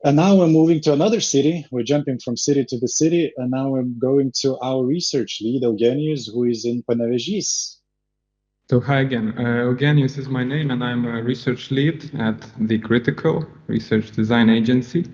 And now we're moving to another city. We're jumping from city to the city, and now we're going to our research lead, Eugenijus, who is in Panevėžys. So hi again, Eugenijus is my name, and I'm a research lead at the Critical Research Design Agency.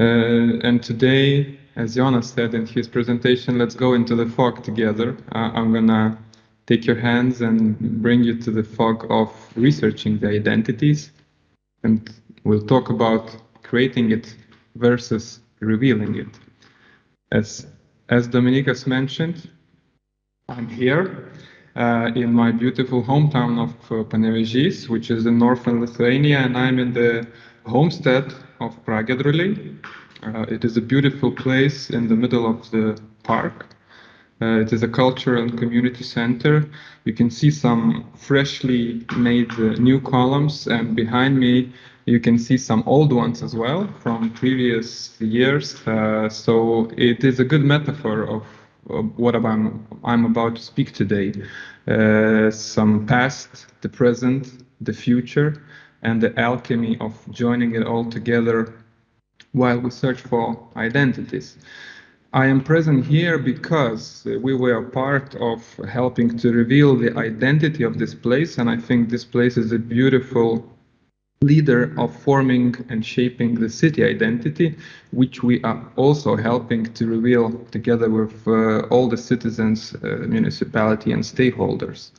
And today, as Jonas said in his presentation, let's go into the fog together. I'm gonna take your hands and bring you to the fog of researching the identities, and we'll talk about creating it versus revealing it. As Dominikas mentioned, I'm here in my beautiful hometown of Panevėžys, which is in northern Lithuania, and I'm in the homestead of Pragiedruliai. It is a beautiful place in the middle of the park. It is a cultural and community center. You can see some freshly made new columns, and behind me you can see some old ones as well from previous years. So it is a good metaphor of what I'm about to speak today. Some past, the present, the future, and the alchemy of joining it all together while we search for identities. I am present here because we were part of helping to reveal the identity of this place, and I think this place is a beautiful leader of forming and shaping the city identity, which we are also helping to reveal together with all the citizens, municipality and stakeholders.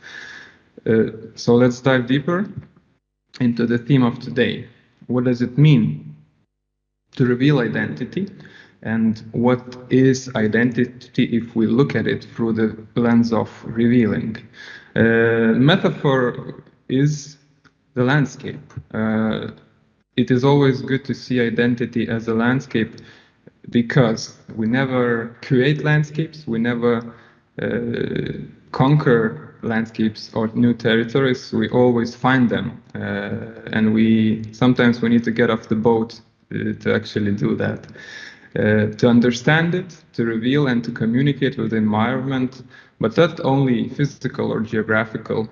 So let's dive deeper into the theme of today. What does it mean to reveal identity? And what is identity if we look at it through the lens of revealing? Metaphor is the landscape. It is always good to see identity as a landscape because we never create landscapes, we never conquer landscapes or new territories, we always find them. And sometimes we need to get off the boat to actually do that. To understand it, to reveal and to communicate with the environment, but not only physical or geographical,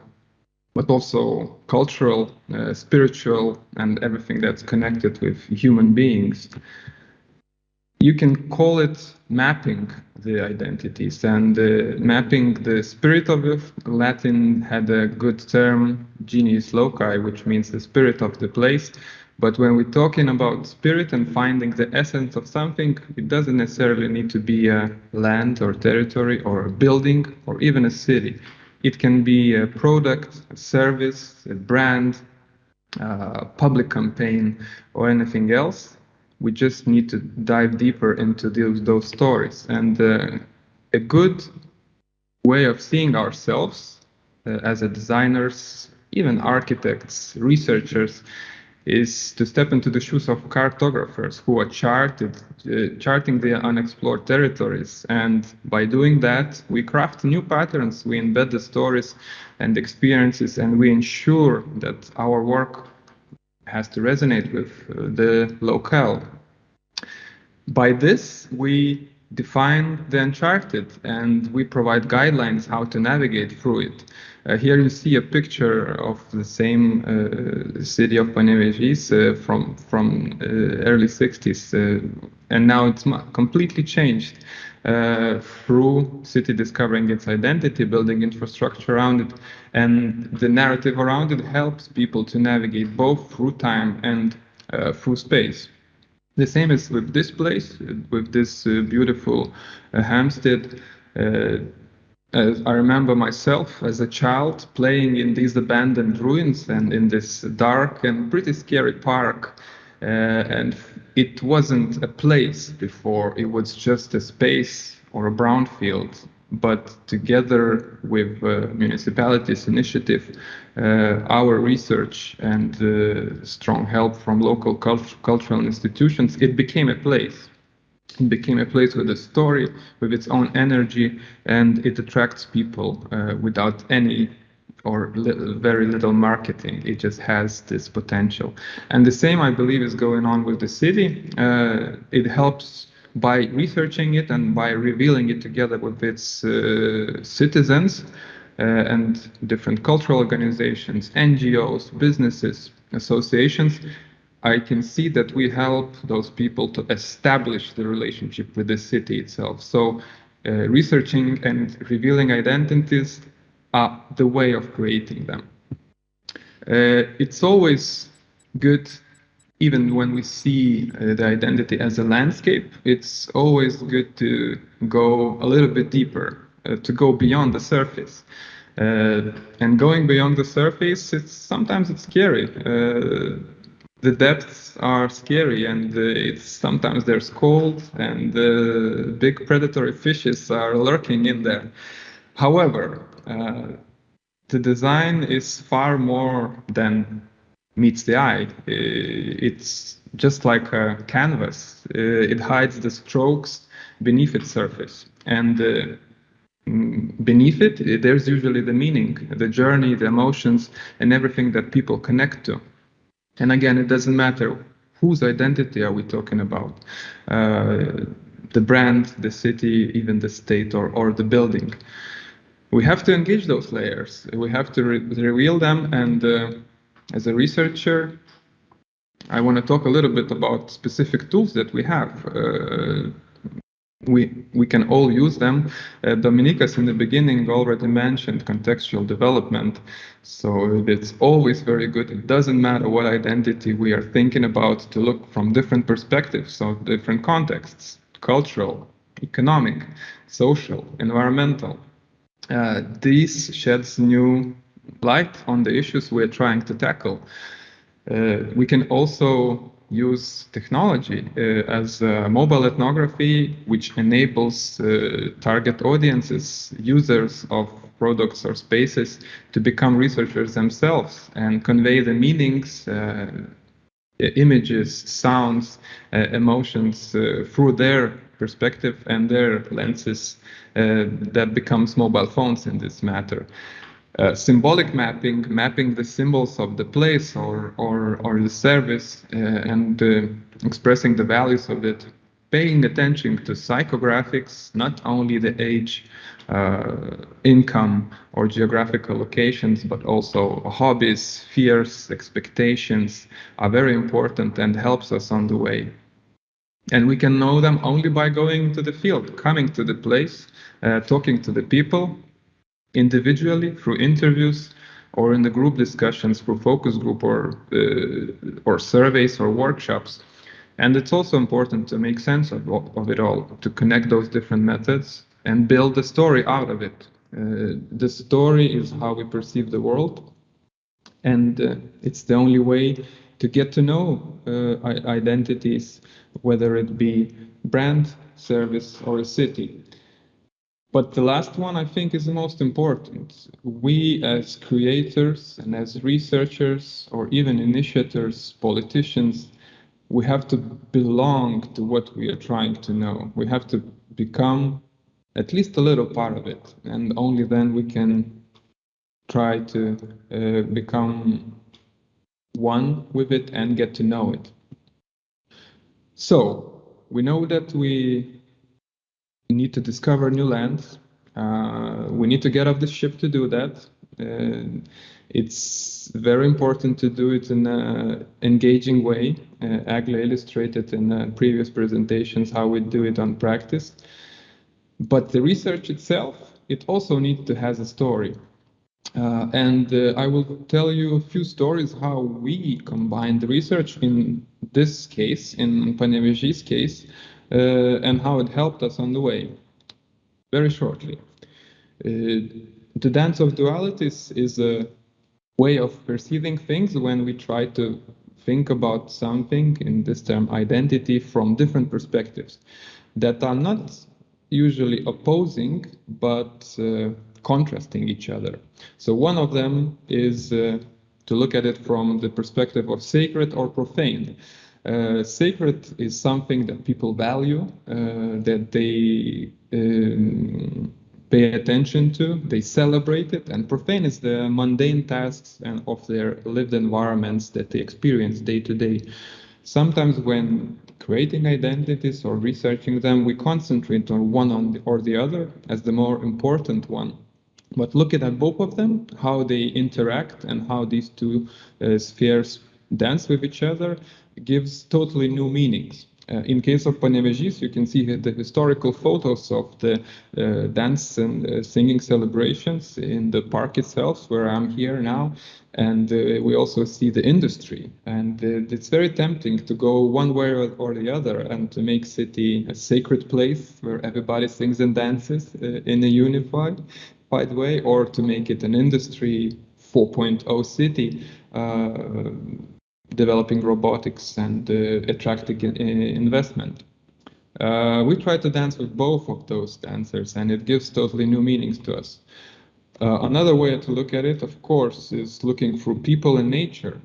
but also cultural, spiritual, and everything that's connected with human beings. You can call it mapping the identities, and mapping the spirit of it. Latin had a good term, genius loci, which means the spirit of the place. But when we're talking about spirit and finding the essence of something, it doesn't necessarily need to be a land or territory or a building or even a city. It can be a product, a service, a brand, a public campaign, or anything else. We just need to dive deeper into those stories. And a good way of seeing ourselves as a designers, even architects, researchers, is to step into the shoes of cartographers who are charting the unexplored territories. And by doing that, we craft new patterns, we embed the stories and experiences, and we ensure that our work has to resonate with the locale. By this, we define the uncharted and we provide guidelines how to navigate through it. Here you see a picture of the same city of Panevėžys from early 60s, and now it's completely changed through city discovering its identity, building infrastructure around it, and the narrative around it helps people to navigate both through time and through space. The same is with this place, with this beautiful Hampstead. I remember myself as a child playing in these abandoned ruins and in this dark and pretty scary park. And it wasn't a place before, it was just a space or a brownfield. But together with municipalities' initiative, our research and strong help from local cultural institutions, it became a place. It became a place with a story, with its own energy, and it attracts people without any or very little marketing. It just has this potential. And the same, I believe, is going on with the city. It helps by researching it and by revealing it together with its citizens and different cultural organizations, NGOs, businesses, associations. I can see that we help those people to establish the relationship with the city itself. So researching and revealing identities are the way of creating them. It's always good, even when we see the identity as a landscape, it's always good to go a little bit deeper, to go beyond the surface. And going beyond the surface, sometimes it's scary. The depths are scary, and sometimes there's cold, and big predatory fishes are lurking in there. However, the design is far more than meets the eye. It's just like a canvas. It hides the strokes beneath its surface. And beneath it, there's usually the meaning, the journey, the emotions, and everything that people connect to. And again, it doesn't matter whose identity are we talking about. The brand, the city, even the state, or the building. We have to engage those layers. We have to reveal them. And as a researcher, I want to talk a little bit about specific tools that we have. We can all use them. Dominikas in the beginning already mentioned contextual development. So it's always very good. It doesn't matter what identity we are thinking about, to look from different perspectives, so different contexts: cultural, economic, social, environmental. This sheds new light on the issues we're trying to tackle. We can also use technology as mobile ethnography, which enables target audiences, users of products or spaces, to become researchers themselves and convey the meanings, images, sounds, emotions through their perspective and their lenses that becomes mobile phones in this matter. Symbolic mapping the symbols of the place or the service and expressing the values of it, paying attention to psychographics, not only the age, income, or geographical locations, but also hobbies, fears, expectations are very important and helps us on the way. And we can know them only by going to the field, coming to the place, talking to the people, individually through interviews or in the group discussions through focus group or surveys or workshops. And it's also important to make sense of it all, to connect those different methods and build the story out of it. The story is how we perceive the world, and it's the only way to get to know identities, whether it be brand, service, or a city. But the last one, I think, is the most important. We as creators and as researchers or even initiators, politicians, we have to belong to what we are trying to know. We have to become at least a little part of it, and only then we can try to become one with it and get to know it. So we know that we need to discover new lands. We need to get off the ship to do that. It's very important to do it in an engaging way. Agla illustrated in previous presentations how we do it on practice. But the research itself, it also needs to have a story. And I will tell you a few stories how we combine the research in this case, in Panevėžys case, and how it helped us on the way. Very shortly. The dance of dualities is a way of perceiving things when we try to think about something, in this term identity, from different perspectives that are not usually opposing, but contrasting each other. So one of them is to look at it from the perspective of sacred or profane. Sacred is something that people value, that they pay attention to, they celebrate it, and profane is the mundane tasks and of their lived environments that they experience day to day. Sometimes when creating identities or researching them, we concentrate on one or the other as the more important one. But looking at both of them, how they interact and how these two spheres dance with each other, gives totally new meanings. In case of Panevėžys, you can see the historical photos of the dance and singing celebrations in the park itself, where I'm here now. And we also see the industry. And it's very tempting to go one way or the other and to make city a sacred place where everybody sings and dances in a unified way, or to make it an industry 4.0 city. Developing robotics and attracting investment. We try to dance with both of those dancers, and it gives totally new meanings to us. Another way to look at it, of course, is looking through people and nature.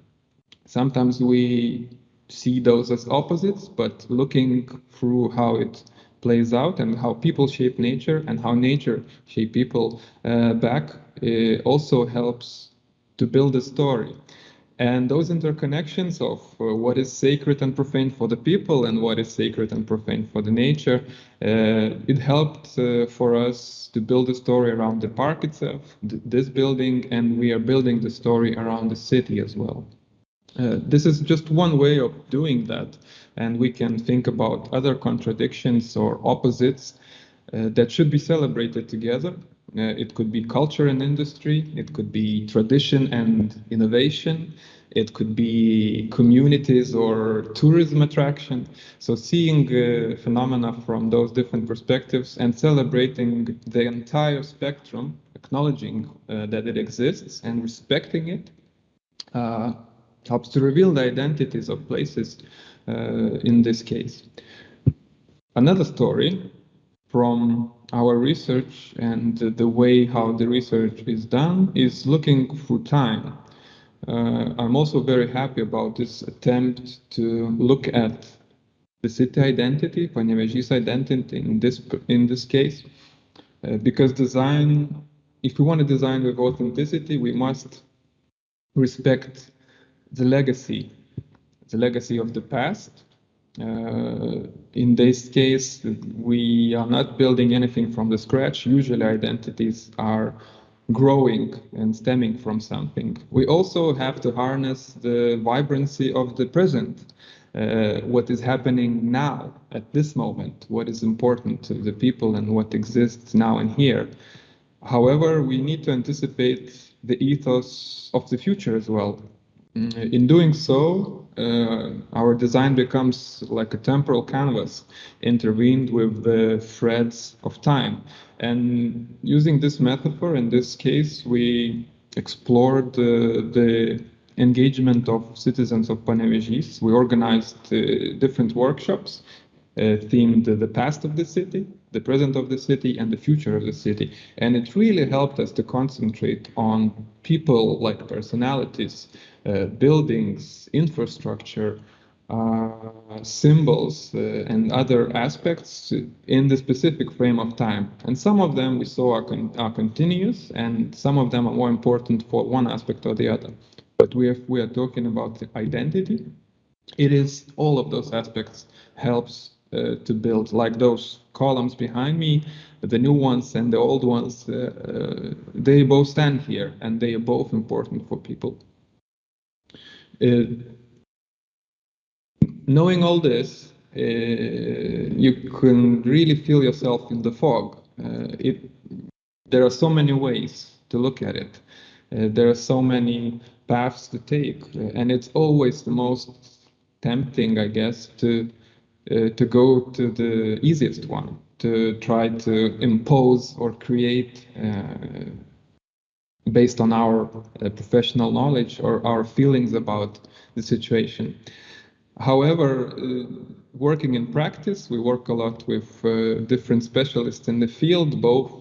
Sometimes we see those as opposites, but looking through how it plays out and how people shape nature and how nature shape people back also helps to build a story. And those interconnections of what is sacred and profane for the people and what is sacred and profane for the nature, it helped for us to build a story around the park itself, this building, and we are building the story around the city as well. This is just one way of doing that, and we can think about other contradictions or opposites that should be celebrated together. It could be culture and industry, it could be tradition and innovation, it could be communities or tourism attraction. So seeing phenomena from those different perspectives and celebrating the entire spectrum, acknowledging that it exists and respecting it, helps to reveal the identities of places in this case. Another story from our research and the way how the research is done is looking through time. I'm also very happy about this attempt to look at the city identity, Panevėžys identity in this case, because design, if we want to design with authenticity, we must respect the legacy of the past. In this case, we are not building anything from the scratch. Usually identities are growing and stemming from something. We also have to harness the vibrancy of the present, what is happening now at this moment, what is important to the people and what exists now and here. However, we need to anticipate the ethos of the future as well. In doing so, our design becomes like a temporal canvas intervened with the threads of time. And using this metaphor, in this case, we explored the engagement of citizens of Panevėžys. We organized different workshops themed the past of the city, the present of the city, and the future of the city. And it really helped us to concentrate on people like personalities, buildings, infrastructure, symbols, and other aspects in the specific frame of time. And some of them we saw are continuous, and some of them are more important for one aspect or the other. But we are talking about the identity. It is all of those aspects helps to build, like those columns behind me, the new ones and the old ones, they both stand here and they are both important for people. Knowing all this, you can really feel yourself in the fog. There are so many ways to look at it. There are so many paths to take, and it's always the most tempting, I guess, to go to the easiest one, to try to impose or create based on our professional knowledge or our feelings about the situation. However, working in practice, we work a lot with different specialists in the field, both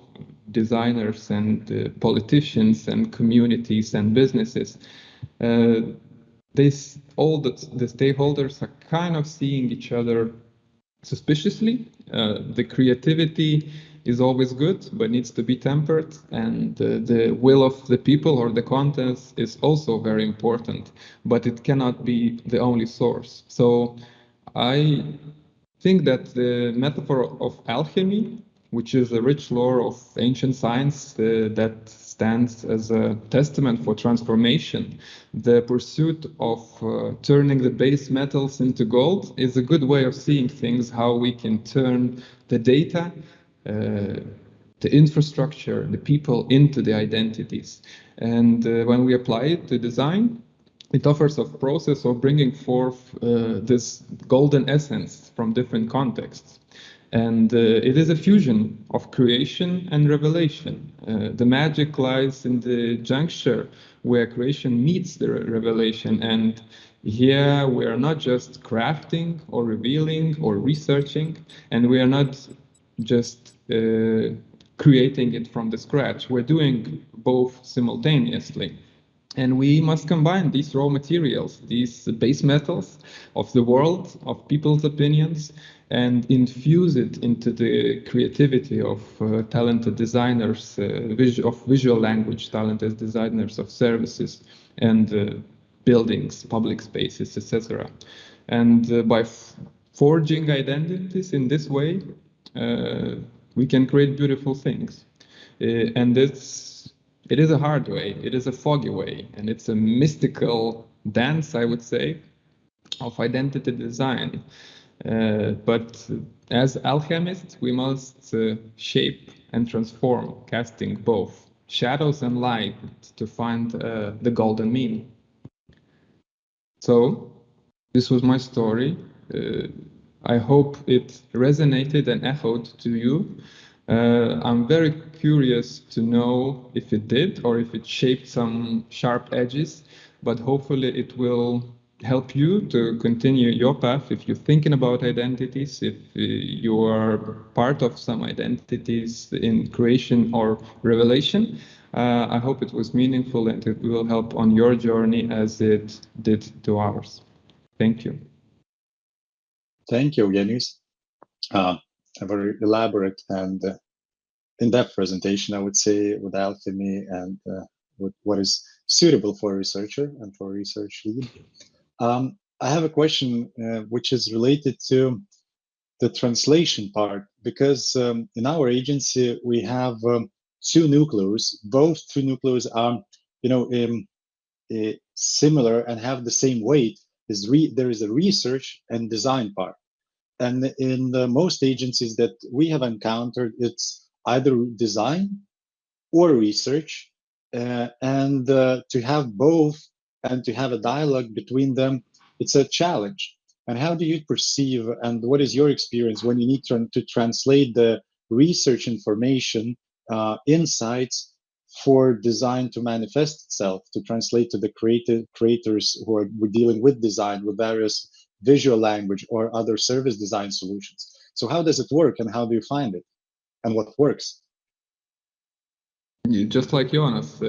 designers and politicians and communities and businesses. All the stakeholders are kind of seeing each other suspiciously. The creativity is always good, but needs to be tempered, and the will of the people or the contents is also very important, but it cannot be the only source. So I think that the metaphor of alchemy, which is a rich lore of ancient science that stands as a testament for transformation. The pursuit of turning the base metals into gold is a good way of seeing things, how we can turn the data, the infrastructure, the people into the identities. And when we apply it to design, it offers a process of bringing forth this golden essence from different contexts. And it is a fusion of creation and revelation. The magic lies in the juncture where creation meets the revelation. And here we are not just crafting or revealing or researching, and we are not just creating it from the scratch. We're doing both simultaneously. And we must combine these raw materials, these base metals of the world, of people's opinions, and infuse it into the creativity of talented designers, of visual language, talented designers of services and buildings, public spaces, etc. And by forging identities in this way, we can create beautiful things. And it is a hard way, it is a foggy way, and it's a mystical dance, I would say, of identity design. But as alchemists, we must shape and transform, casting both shadows and light to find the golden mean. So, this was my story. I hope it resonated and echoed to you. I'm very curious to know if it did or if it shaped some sharp edges, but hopefully it will help you to continue your path if you're thinking about identities, if you are part of some identities in creation or revelation. I hope it was meaningful and it will help on your journey as it did to ours. Thank you. Thank you, Eugenijus. A very elaborate and in-depth presentation, I would say, with alchemy and with what is suitable for a researcher and for a research lead. I have a question which is related to the translation part, because in our agency we have two nucleus. Both two nucleus are, similar and have the same weight. There is a research and design part, and in most agencies that we have encountered, it's either design or research, and to have both and to have a dialogue between them, it's a challenge. And how do you perceive, and what is your experience when you need to translate the research information, insights for design to manifest itself, to translate to the creators who are dealing with design, with various visual language or other service design solutions? So how does it work, and how do you find it, and what works? Just like Jonas,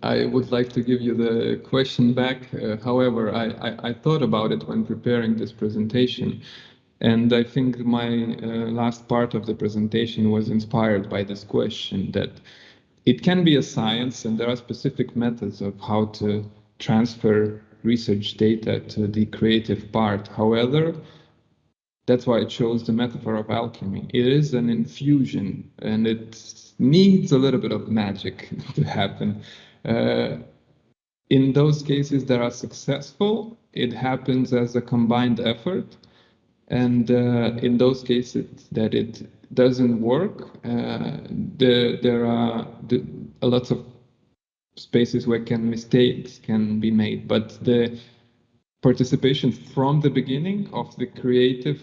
I would like to give you the question back. However, I thought about it when preparing this presentation, and I think my last part of the presentation was inspired by this question, that it can be a science and there are specific methods of how to transfer research data to the creative part. However, that's why I chose the metaphor of alchemy. It is an infusion, and it needs a little bit of magic to happen. In those cases that are successful, it happens as a combined effort. And in those cases that it doesn't work, there are a lot of spaces where mistakes can be made. But the participation from the beginning of the creatives,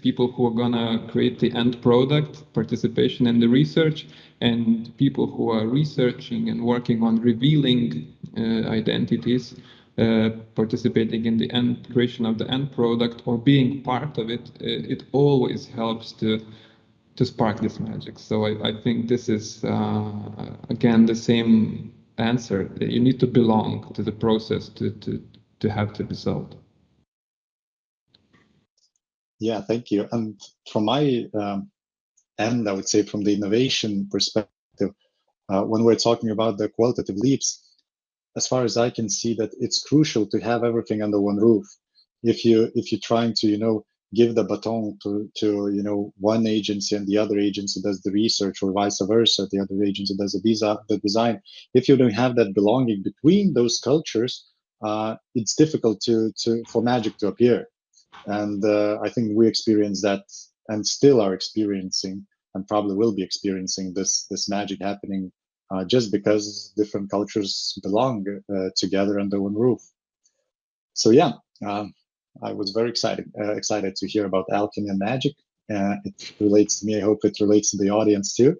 people who are gonna create the end product, participation in the research, and people who are researching and working on revealing identities, participating in the creation of the end product or being part of it, it always helps to spark this magic. So I think this is again the same answer. You need to belong to the process to have the result. Yeah, thank you. And from my end, I would say from the innovation perspective, when we're talking about the qualitative leaps, as far as I can see, that it's crucial to have everything under one roof. If you're trying to give the baton to one agency, and the other agency does the research, or vice versa, the other agency does the design. If you don't have that belonging between those cultures, it's difficult for magic to appear. And I think we experience that, and still are experiencing, and probably will be experiencing this magic happening, just because different cultures belong together under one roof. So yeah, I was very excited to hear about alchemy and magic. It relates to me. I hope it relates to the audience too.